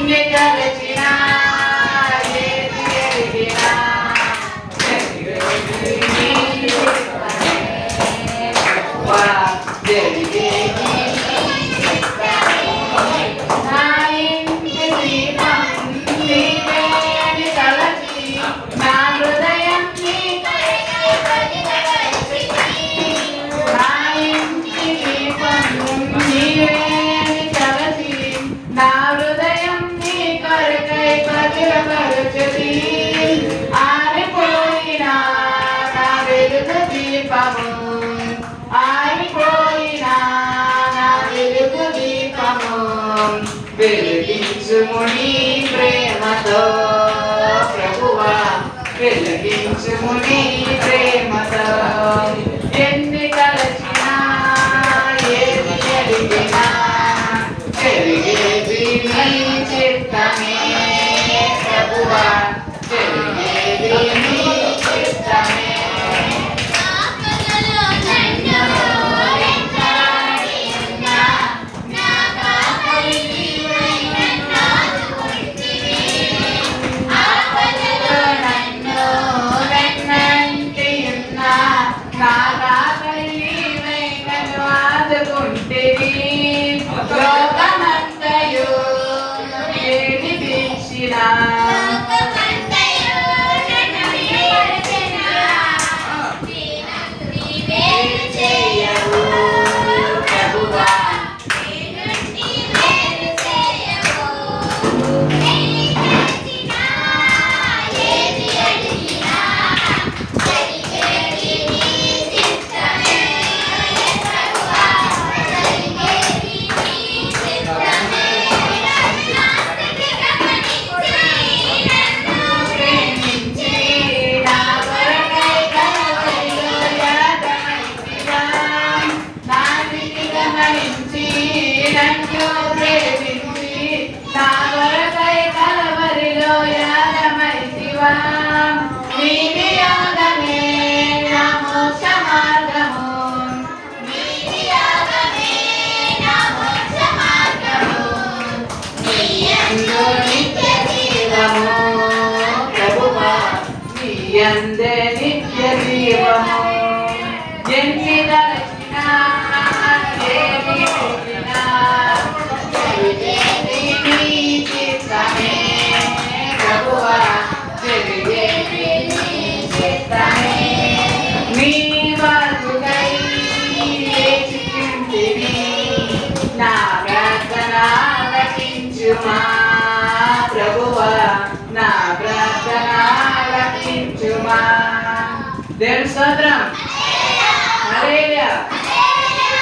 ఎన్ని తలచినా ఏది ఎరిగినా జరిగేది నా ఇంటి దీపం నీవే అని తలచి నా హృదయం నా ఇంటి దీపం నీవే అని తలచి నా హృదయం నీ కొరకై పదిలపరుచుది ఆరిపోయినా నా వెలుగు దీపము ఆరిపోయినా నా వెలుగు దీపము వెలిగించుము నీ ప్రేమతో ప్రభువా వెలిగించుము నీ ప్రేమతో ఎన్ని తలచినా ఏది ఎరిగినా జరిగేది నీ చిత్తమే ప్రభువా జరిగేది నీ చిత్తమే లోకమంతయు ఏది వీక్షినా ఎందే నిత్య జీవము ఎన్ని తలచినా ఏది ఎరిగినా జరిగేది నీ చిత్తమే ప్రభువా జరిగేది నీ చిత్తమే నీ వరకుకై వేచిచుంటిని నా ప్రార్థన ఆలకించుమా ప్రభువా నా ప్రార్థన దేవుని స్తోత్రం.